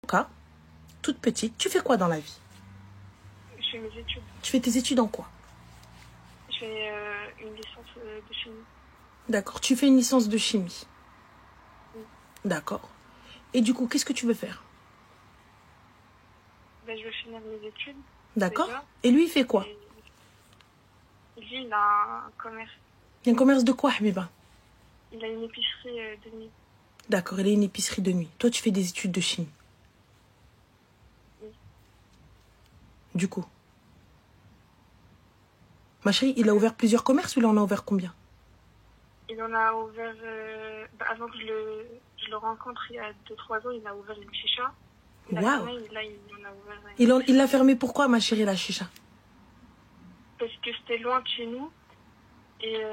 Cas, toute petite, tu fais quoi dans la vie? Je fais mes études. Tu fais tes études en quoi? Je fais une licence de chimie. D'accord, tu fais une licence de chimie. Oui. D'accord. Et du coup, qu'est-ce que tu veux faire? Ben, je veux finir mes études. D'accord. Déjà. Et lui, il fait quoi? Lui, il a un commerce. Il y a un commerce de quoi, Habiba? Il a une épicerie de nuit. D'accord, il a une épicerie de nuit. Toi, tu fais des études de chimie. Oui. Du coup, ma chérie, il a ouvert plusieurs commerces ou il en a ouvert combien? Il en a ouvert... avant que je le rencontre, il y a 2-3 ans, il a ouvert une chicha. Waouh. Là, il en a ouvert... Il l'a fermé pourquoi, ma chérie, la chicha? Parce que c'était loin de chez nous. Et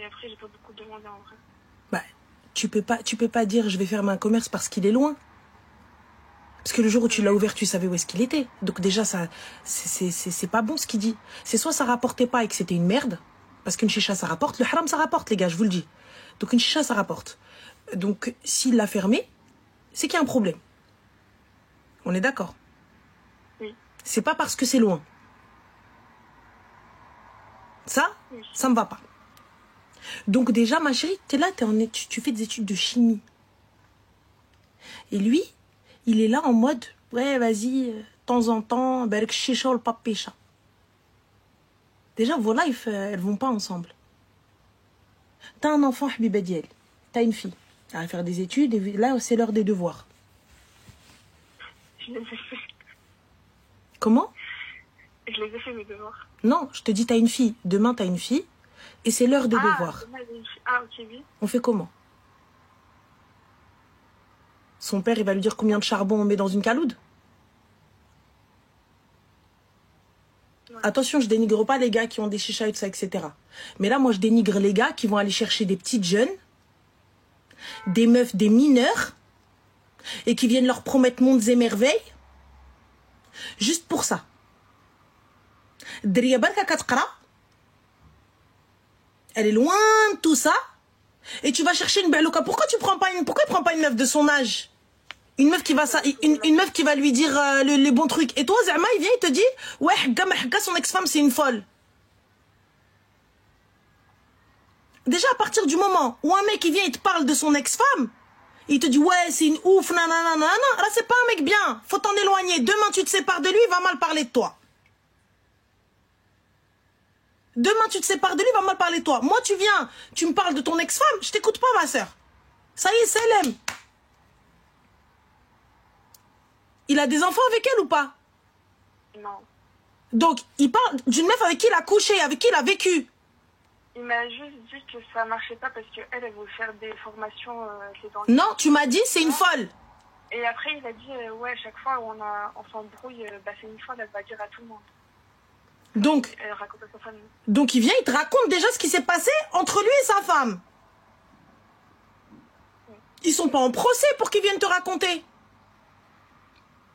après, j'ai pas beaucoup demandé en vrai. Bah, tu peux pas dire je vais fermer un commerce parce qu'il est loin. Parce que le jour où tu l'as ouvert, tu savais où est-ce qu'il était. Donc déjà, ça, c'est pas bon ce qu'il dit. C'est soit ça rapportait pas et que c'était une merde. Parce qu'une chicha, ça rapporte. Le haram, ça rapporte, les gars, je vous le dis. Donc une chicha, ça rapporte. Donc s'il l'a fermé, c'est qu'il y a un problème. On est d'accord? Oui. C'est pas parce que c'est loin. Ça, Oui. ça me va pas. Donc déjà, ma chérie, t'es là, tu fais des études de chimie. Et lui, il est là en mode, ouais, vas-y, de temps en temps, berk chicha ou le papécha. Déjà, vos lives, elles vont pas ensemble. T'as un enfant, Habiba Diel. T'as une fille. Elle va faire des études et là, c'est l'heure des devoirs. Je les ai fait. Comment? Je les ai fait, mes devoirs. Non, je te dis, t'as une fille. Demain, t'as une fille. Et c'est l'heure des devoirs. Demain, il y a une fille. Ah, ok, oui. On fait comment? Son père, il va lui dire combien de charbon on met dans une caloude? Ouais. Attention, je dénigre pas les gars qui ont des chichas et tout ça, etc. Mais là, moi, je dénigre les gars qui vont aller chercher des petites jeunes, des meufs, des mineurs, et qui viennent leur promettre mondes et merveilles, juste pour ça. Dria barka katqra, elle est loin de tout ça, et tu vas chercher une belouka. Pourquoi il prend pas une meuf de son âge? Une meuf qui va lui dire les bons trucs. Et toi, Zama, il vient, il te dit, ouais, Hagga, son ex-femme, c'est une folle. Déjà, à partir du moment où un mec, il vient, il te parle de son ex-femme, il te dit, ouais, c'est une ouf, nanana, là, c'est pas un mec bien. Faut t'en éloigner. Demain, tu te sépares de lui, il va mal parler de toi. Demain, tu te sépares de lui, il va mal parler de toi. Moi, tu viens, tu me parles de ton ex-femme, je t'écoute pas, ma sœur. Ça y est, c'est l'aime. Il a des enfants avec elle ou pas? Non. Donc, il parle d'une meuf avec qui il a couché, avec qui il a vécu. Il m'a juste dit que ça marchait pas parce qu'elle, elle veut faire des formations Non, tu m'as dit, c'est une folle. Et après, il a dit, ouais, chaque fois où on s'embrouille, c'est une folle, elle va dire à tout le monde. Donc, elle raconte à sa famille. Donc, il vient, il te raconte déjà ce qui s'est passé entre lui et sa femme. Oui. Ils sont pas en procès pour qu'ils viennent te raconter.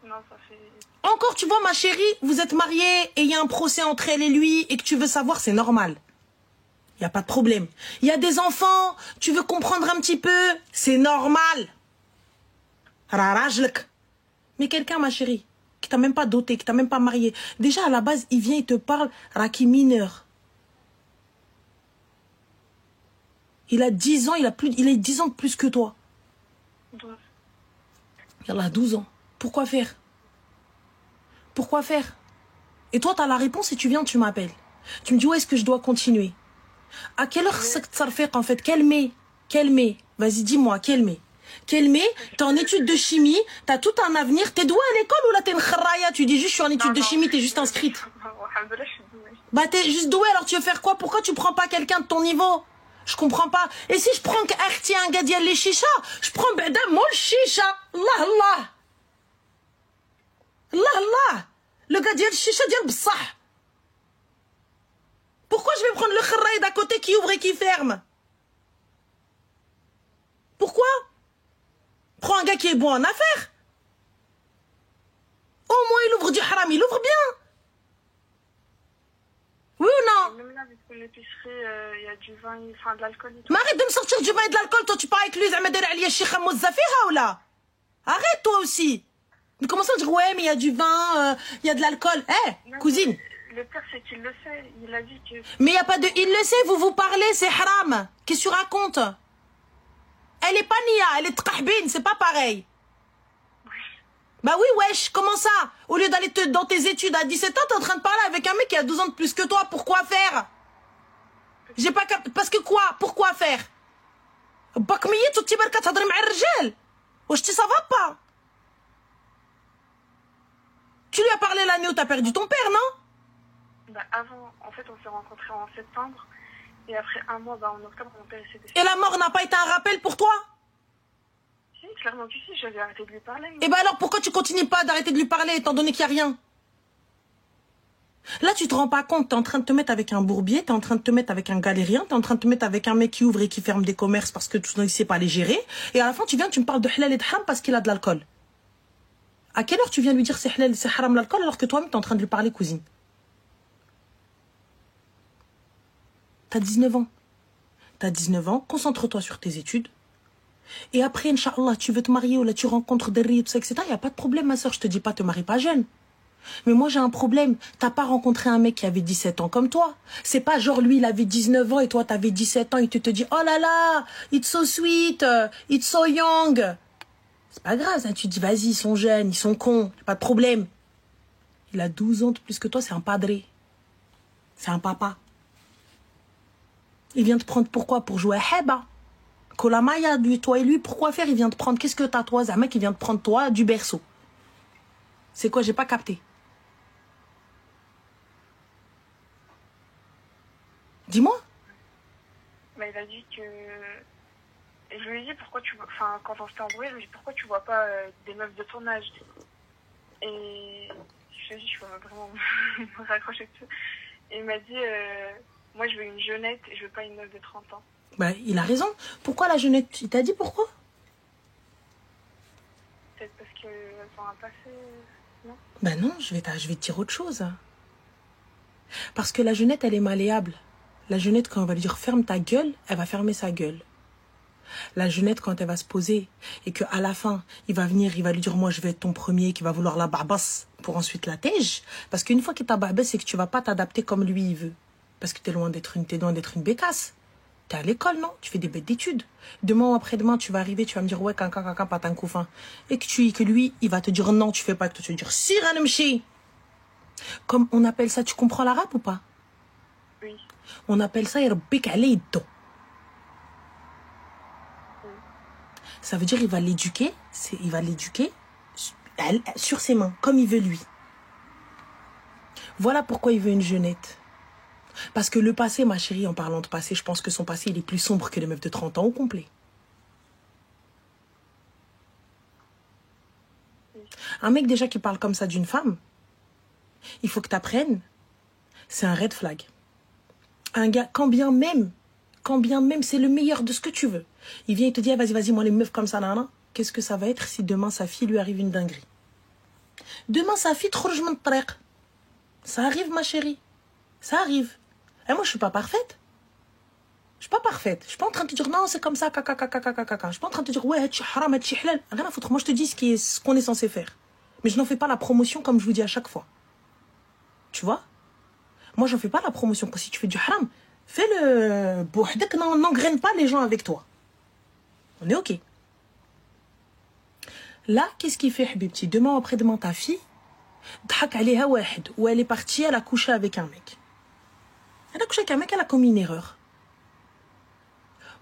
Non, ça fait... Encore, tu vois, ma chérie, vous êtes mariés et il y a un procès entre elle et lui et que tu veux savoir, c'est normal. Il n'y a pas de problème. Il y a des enfants, tu veux comprendre un petit peu, c'est normal. Rarajlek. Mais quelqu'un, ma chérie, qui t'a même pas doté, qui t'a même pas marié, déjà à la base, il vient, il te parle, Raki mineur. Il a 10 ans, il a 10 ans de plus que toi. 12. Il a 12 ans. Pourquoi faire? Pourquoi faire? Et toi, tu as la réponse et tu viens, tu m'appelles. Tu me dis, où est-ce que je dois continuer? À quelle heure ça te fait en fait? Quel mai? Vas-y, dis-moi, quel mai? T'es en études de chimie, t'as tout un avenir. T'es douée à l'école ou là t'es une kharaya? Tu dis juste, je suis en études de chimie, t'es juste inscrite. Bah, t'es juste douée, alors tu veux faire quoi? Pourquoi tu prends pas quelqu'un de ton niveau? Je comprends pas. Et si je prends un gars d'yal les chicha, je prends bada mol chicha. Allah. Le gars d'yal chicha d'yal bsah. Pourquoi je vais prendre le kharraï d'à côté qui ouvre et qui ferme? Pourquoi? Prends un gars qui est bon en affaires. Au moins il ouvre du haram, il ouvre bien. Oui ou non? Même là, avec l'épicerie, il y a du vin, enfin de l'alcool. Mais arrête de me sortir du vin et de l'alcool. Toi, tu parles avec lui, Zama der Alia Sheikha Mouzafiha ou là? Arrête toi aussi. Comment ça dire ouais mais il y a du vin, il y a de l'alcool. Cousine. Le pire c'est qu'il le sait. Il a dit que... Mais il n'y a pas de... Il le sait, vous vous parlez, c'est haram. Qu'est-ce que tu racontes? Elle est pas nia, elle est trahbine, c'est pas pareil. Oui. Bah oui, wesh, comment ça? Au lieu d'aller dans tes études à 17 ans, t'es en train de parler avec un mec qui a 12 ans de plus que toi. Pourquoi faire? J'ai pas capté. Parce que quoi? Pourquoi faire? Bakmiye, tout tibarka t'adri m'a rjal. Wesh, ça va pas? Tu lui as parlé l'année où t'as perdu ton père, non? Bah avant, en fait, on s'est rencontrés en septembre. Et après un mois, bah en octobre, mon père s'est décédé. Et la mort n'a pas été un rappel pour toi? Si, clairement que si, j'avais arrêté de lui parler. Et bah alors pourquoi tu continues pas d'arrêter de lui parler étant donné qu'il n'y a rien? Là tu te rends pas compte, t'es en train de te mettre avec un bourbier, t'es en train de te mettre avec un galérien, t'es en train de te mettre avec un mec qui ouvre et qui ferme des commerces parce que tu ne sais pas les gérer. Et à la fin tu viens, tu me parles de halal et de haram parce qu'il a de l'alcool. À quelle heure tu viens lui dire c'est halal, c'est haram l'alcool alors que toi-même t'es en train de lui parler, cousine? T'as 19 ans. T'as 19 ans, concentre-toi sur tes études. Et après, Inch'Allah, tu veux te marier ou là tu rencontres des riz, tout ça, etc. Il n'y a pas de problème, ma soeur. Je te dis pas, te marie pas jeune. Mais moi, j'ai un problème. T'as pas rencontré un mec qui avait 17 ans comme toi. C'est pas genre lui, il avait 19 ans et toi, t'avais 17 ans et tu te dis, oh là là, it's so sweet, it's so young. C'est pas grave, hein. Tu te dis, vas-y, ils sont jeunes, ils sont cons. Pas de problème. Il a 12 ans de plus que toi, c'est un padré. C'est un papa. Il vient te prendre pourquoi? Pour jouer à Heba. Kolamaya, toi et lui, pourquoi faire? Il vient te prendre. Qu'est-ce que t'as, toi? C'est un mec qui vient te prendre, toi, du berceau. C'est quoi? J'ai pas capté. Dis-moi. Bah, il a dit que... Et je lui ai dit pourquoi tu vois... Enfin, quand on s'était embrouillé, je lui ai dit pourquoi tu vois pas des meufs de ton âge. Et je lui ai dit, je veux vraiment me raccrocher dessus. Et il m'a dit, moi je veux une jeunette et je veux pas une meuf de 30 ans. Bah, il a raison. Pourquoi la jeunette? Il t'a dit pourquoi? Peut-être parce qu'elles ont un passé, non? Bah non, je vais te dire autre chose. Parce que la jeunette, elle est malléable. La jeunette, quand on va lui dire ferme ta gueule, elle va fermer sa gueule. La jeunette, quand elle va se poser et qu'à la fin, il va venir, il va lui dire moi je vais être ton premier, qui va vouloir la barbasse pour ensuite la tège. Parce qu'une fois qu'il t'a barbasse, c'est que tu vas pas t'adapter comme lui il veut. Parce que t'es loin d'être une bécasse. T'es à l'école, non? Tu fais des bêtes d'études. Demain ou après-demain, tu vas arriver, tu vas me dire ouais, caca, pas un couffin. Et que lui, il va te dire non, tu fais pas, que toi tu vas dire si, ranamchi. Comme on appelle ça, tu comprends l'arabe ou pas? Oui. On appelle ça irbik alaydo. Ça veut dire il va l'éduquer sur ses mains, comme il veut lui. Voilà pourquoi il veut une jeunette. Parce que le passé, ma chérie, en parlant de passé, je pense que son passé, il est plus sombre que les meufs de 30 ans au complet. Un mec déjà qui parle comme ça d'une femme, il faut que tu apprennes, c'est un red flag. Un gars, quand bien même c'est le meilleur de ce que tu veux, il vient et te dit, ah, vas-y, moi les meufs comme ça, nana, qu'est-ce que ça va être si demain sa fille lui arrive une dinguerie? Demain sa fille, ça arrive, ma chérie. Ça arrive. Et moi, je suis pas parfaite. Je suis pas parfaite. Je suis pas en train de te dire non, c'est comme ça, caca. Je suis pas en train de te dire ouais, tu haram, tu halal. Rien à foutre. Moi, je te dis ce qu'on est censé faire. Mais je n'en fais pas la promotion comme je vous dis à chaque fois. Tu vois? Moi, j'en fais pas la promotion. Quand si tu fais du haram, fais-le. N'engraine pas les gens avec toi. On est OK. Là, qu'est-ce qu'il fait, Habibti? Demain ou après-demain, ta fille, ou elle est partie, elle a couché avec un mec. Elle a couché avec un mec, elle a commis une erreur.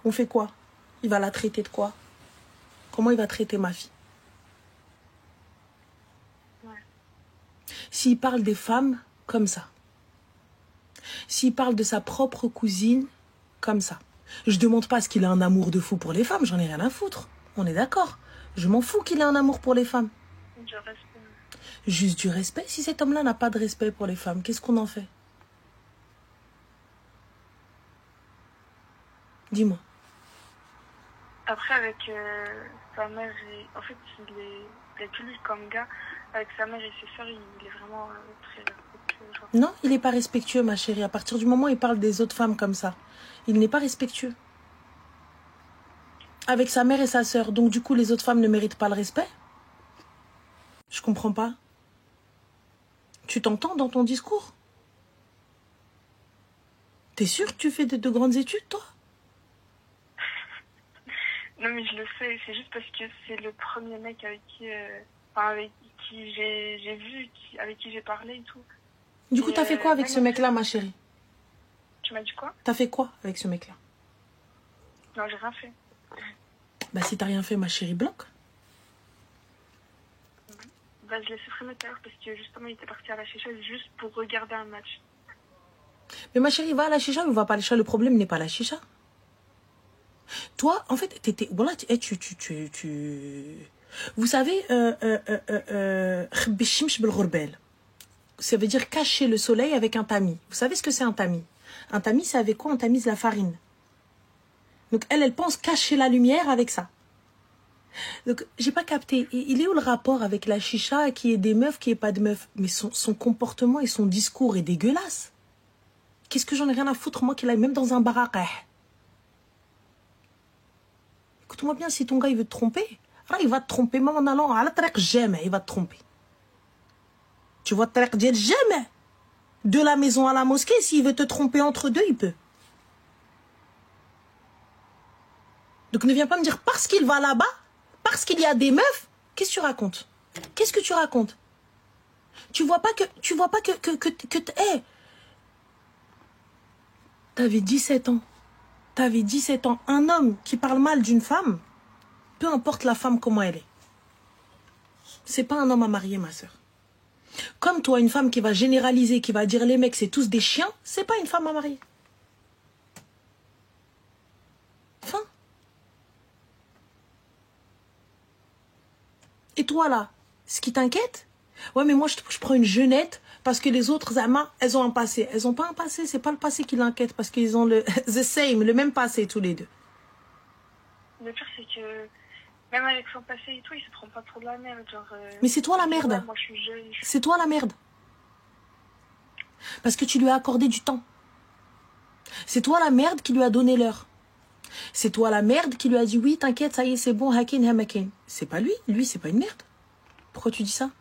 On fait quoi? Il va la traiter de quoi? Comment il va traiter ma fille? Ouais. S'il parle des femmes comme ça, s'il parle de sa propre cousine comme ça, je demande pas à ce qu'il ait un amour de fou pour les femmes, j'en ai rien à foutre. On est d'accord. Je m'en fous qu'il ait un amour pour les femmes. Du respect. Juste du respect. Si cet homme-là n'a pas de respect pour les femmes, qu'est-ce qu'on en fait? Dis-moi. Après, avec sa mère, en fait, il est plus comme gars. Avec sa mère et ses soeurs, il est vraiment très respectueux. Genre. Non, il n'est pas respectueux, ma chérie. À partir du moment où il parle des autres femmes comme ça, il n'est pas respectueux. Avec sa mère et sa sœur. Donc, du coup, les autres femmes ne méritent pas le respect? Je comprends pas. Tu t'entends dans ton discours? T'es sûr que tu fais de grandes études, toi? Non, mais je le sais, c'est juste parce que c'est le premier mec avec qui, avec qui j'ai vu, avec qui j'ai parlé et tout. Du coup, t'as fait quoi avec ce mec-là, ma chérie? Tu m'as dit quoi? T'as fait quoi avec ce mec-là? Non, j'ai rien fait. Bah, si t'as rien fait, ma chérie, bloque. Bah, je l'ai supprimé tout à l'heure parce que justement, il était parti à la chicha juste pour regarder un match. Mais ma chérie, va à la chicha ou va pas à la chicha? Le problème n'est pas la chicha. Toi, en fait, t'étais... Voilà, Vous savez, ça veut dire cacher le soleil avec un tamis. Vous savez ce que c'est un tamis? Un tamis, c'est avec quoi on tamise la farine? Donc, elle pense cacher la lumière avec ça. Donc, j'ai pas capté. Il est où le rapport avec la chicha, qui est des meufs, qui est pas de meufs? Mais son comportement et son discours est dégueulasse. Qu'est-ce que j'en ai rien à foutre, moi, qu'il aille même dans un barakah? Écoute-moi bien, si ton gars, il veut te tromper, il va te tromper, même en allant à la trek, jamais, il va te tromper. Tu vois, trek, jamais. De la maison à la mosquée, s'il veut te tromper entre deux, il peut. Donc ne viens pas me dire, parce qu'il va là-bas, parce qu'il y a des meufs, qu'est-ce que tu racontes? Qu'est-ce que tu racontes? Tu vois pas que hey, t'avais 17 ans. T'avais 17 ans. Un homme qui parle mal d'une femme, peu importe la femme comment elle est. C'est pas un homme à marier, ma soeur. Comme toi, une femme qui va généraliser, qui va dire les mecs c'est tous des chiens, c'est pas une femme à marier. Fin. Et toi là, ce qui t'inquiète? Ouais, mais moi je prends une jeunette parce que les autres amas, elles ont un passé. Elles ont pas un passé, c'est pas le passé qui l'inquiète parce qu'ils ont le le même passé tous les deux. Le pire c'est que même avec son passé et tout, il se prend pas trop de la merde. Genre, mais c'est toi la merde. Ouais, moi je suis jeune. C'est toi la merde. Parce que tu lui as accordé du temps. C'est toi la merde qui lui a donné l'heure. C'est toi la merde qui lui a dit oui, t'inquiète, ça y est, c'est bon, hakin, hamakin. C'est pas lui, c'est pas une merde. Pourquoi tu dis ça?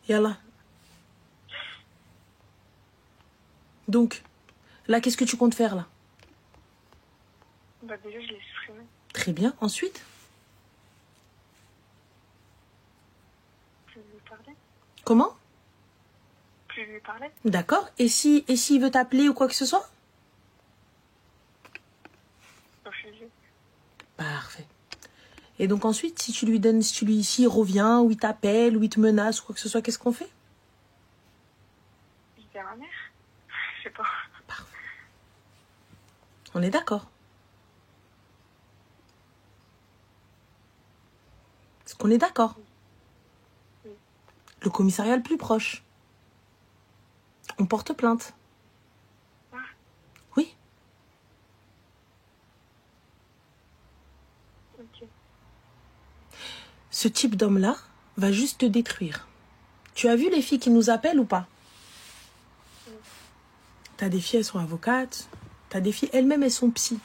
Yallah. Donc, là, qu'est-ce que tu comptes faire là? Bah déjà, je l'ai supprimé. Très bien, ensuite? Plus lui parler. Comment? Plus lui parler. D'accord. Et s'il veut t'appeler ou quoi que ce soit? Refusé. Parfait. Et donc ensuite, si tu lui donnes, s'il revient, ou il t'appelle, ou il te menace, ou quoi que ce soit, qu'est-ce qu'on fait? Il dit à ma mère. Je sais pas. Parfait. On est d'accord. Est-ce qu'on est d'accord? Oui. Le commissariat le plus proche. On porte plainte. Ah. Oui. Ok. Ce type d'homme-là va juste te détruire. Tu as vu les filles qui nous appellent ou pas? Oui. T'as des filles, elles sont avocates. T'as des filles, elles-mêmes, elles sont psy.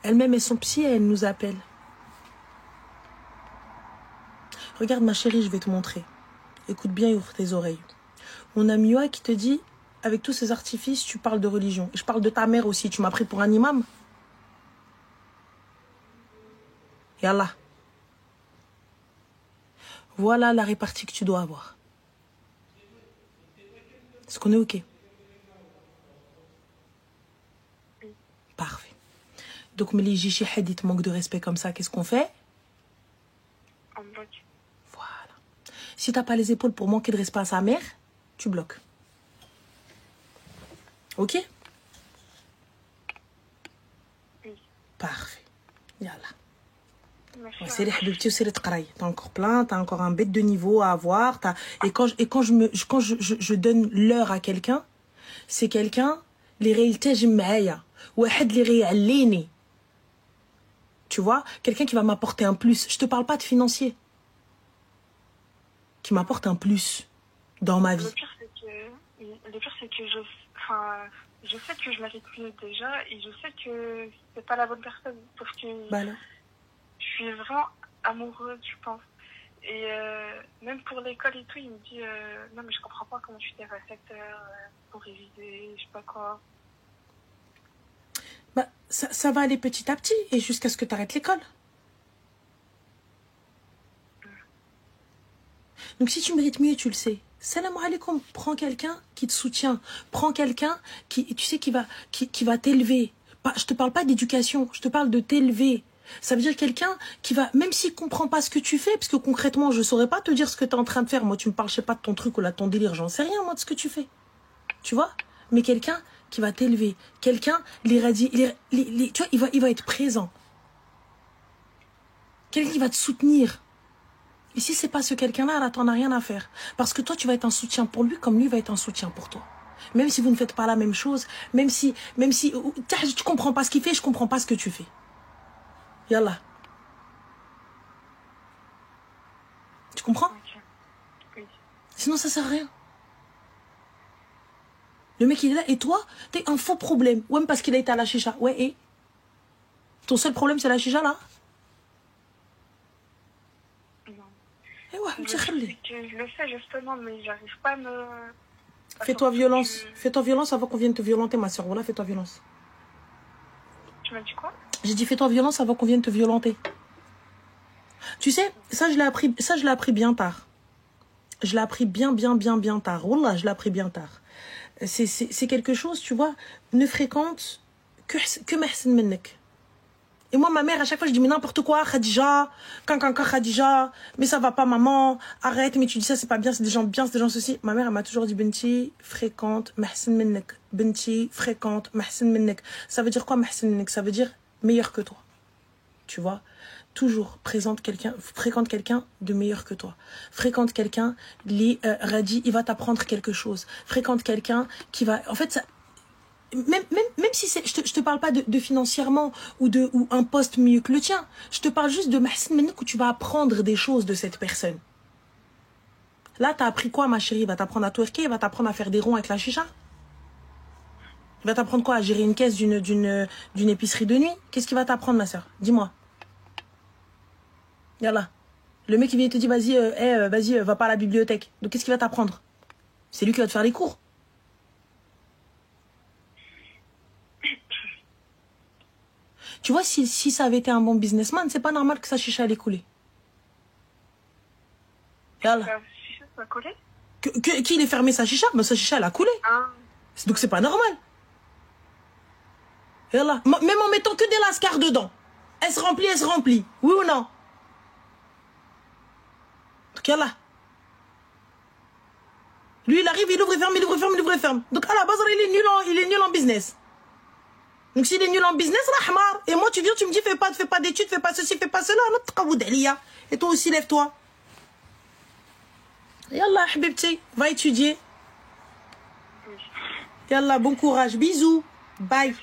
Elles-mêmes, elles sont psy et elles nous appellent. Regarde ma chérie, je vais te montrer. Écoute bien et ouvre tes oreilles. On a Mioa qui te dit, avec tous ces artifices, tu parles de religion. Et je parle de ta mère aussi. Tu m'as pris pour un imam. Yallah. Voilà la répartie que tu dois avoir. Est-ce qu'on est OK? Oui. Parfait. Donc, mais les jichi hadith te manque de respect comme ça, qu'est-ce qu'on fait? En bloc. Voilà. Si t'as pas les épaules pour manquer de respect à sa mère, tu bloques. OK? Oui. Parfait. Yallah. Merci. C'est les habibti aussi les tqray. T'as encore plein, t'as encore un bête de niveau à avoir. Et quand je donne l'heure à quelqu'un, c'est quelqu'un, les réalités, j'aime maïa. Ouahad les réalini. Tu vois? Quelqu'un qui va m'apporter un plus. Je te parle pas de financier. Qui m'apporte un plus dans ma vie. Le pire, c'est que je... Enfin, je sais que je mérite mieux déjà et je sais que c'est pas la bonne personne. Sauf que Bah là. je suis vraiment amoureuse, je pense. Et même pour l'école et tout, il me dit non, mais je comprends pas comment tu t'es fait 7 heures pour réviser, je sais pas quoi. Bah, ça va aller petit à petit et jusqu'à ce que tu arrêtes l'école. Donc si tu mérites mieux, tu le sais. Salam alaikum, prends quelqu'un qui te soutient. Prends quelqu'un qui, tu sais, qui va t'élever. Je te parle pas d'éducation, je te parle de t'élever. Ça veut dire quelqu'un qui va, même s'il comprend pas ce que tu fais, parce que concrètement, je saurais pas te dire ce que tu es en train de faire. Moi, tu me parles, je sais pas, de ton truc ou là, de ton délire, j'en sais rien, moi, de ce que tu fais. Tu vois? Mais quelqu'un qui va t'élever. Quelqu'un, tu vois, il va être présent. Quelqu'un qui va te soutenir. Et si c'est pas ce quelqu'un-là, là, t'en as rien à faire. Parce que toi, tu vas être un soutien pour lui, comme lui va être un soutien pour toi. Même si vous ne faites pas la même chose, même si, tu comprends pas ce qu'il fait, je comprends pas ce que tu fais. Yallah. Tu comprends? Ok. Oui. Sinon, ça sert à rien. Le mec, il est là, et toi, t'es un faux problème. Ouais, parce qu'il a été à la chicha. Ouais, et? Ton seul problème, c'est la chicha, là? Non. Eh ouais, Je le sais justement, mais j'arrive pas à me... Fais-toi violence. Fais-toi violence avant qu'on vienne te violenter, ma soeur. Voilà, fais-toi violence. Tu m'as dit quoi? J'ai dit fais-toi violence avant qu'on vienne te violenter. Tu sais, ça je l'ai appris bien tard. Je l'ai appris bien tard. Wallah, je l'ai appris bien tard. C'est quelque chose, tu vois, ne fréquente que mahsen minnek. Et moi, ma mère, à chaque fois, je dis, mais n'importe quoi, Khadija, Khadija, mais ça va pas, maman, arrête, mais tu dis ça, c'est pas bien, c'est des gens bien, c'est des gens ceci. Ma mère, elle m'a toujours dit, Benti, fréquente, mahsen minnek. Benti, fréquente, mahsen minnek. Ça veut dire quoi, mahsen minnek? Ça veut dire meilleur que toi. Tu vois? Toujours fréquente quelqu'un de meilleur que toi. Fréquente quelqu'un, Radi, il va t'apprendre quelque chose. Fréquente quelqu'un qui va... En fait, ça... Même si c'est... Je te parle pas de financièrement ou un poste mieux que le tien. Je te parle juste de Mahsen Menek où tu vas apprendre des choses de cette personne. Là, t'as appris quoi, ma chérie? Il va t'apprendre à twerker, il va t'apprendre à faire des ronds avec la chicha. Il va t'apprendre quoi? À gérer une caisse d'une épicerie de nuit. Qu'est-ce qu'il va t'apprendre, ma soeur? Dis-moi. Yallah. Le mec, il vient te dire, vas-y, vas-y, va pas à la bibliothèque. Donc, qu'est-ce qu'il va t'apprendre? C'est lui qui va te faire les cours. Tu vois, si ça avait été un bon businessman, c'est pas normal que sa chicha allait couler. Yallah. Sa chicha, ça a collé? Qu'il ait fermé sa chicha, ben sa chicha, elle a coulé. Ah. Donc, c'est pas normal. Yallah. Même en mettant que des lascars dedans. Elle se remplit. Oui ou non? Donc, yallah. Lui, il arrive, il ouvre et ferme. Donc, à la base, il est nul en business. Donc, s'il est nul en business, rahmar. Et moi, tu viens, tu me dis, fais pas d'études, fais pas ceci, fais pas cela. Et toi aussi, lève-toi. Yallah, habibti, va étudier. Yallah, bon courage. Bisous. Bye.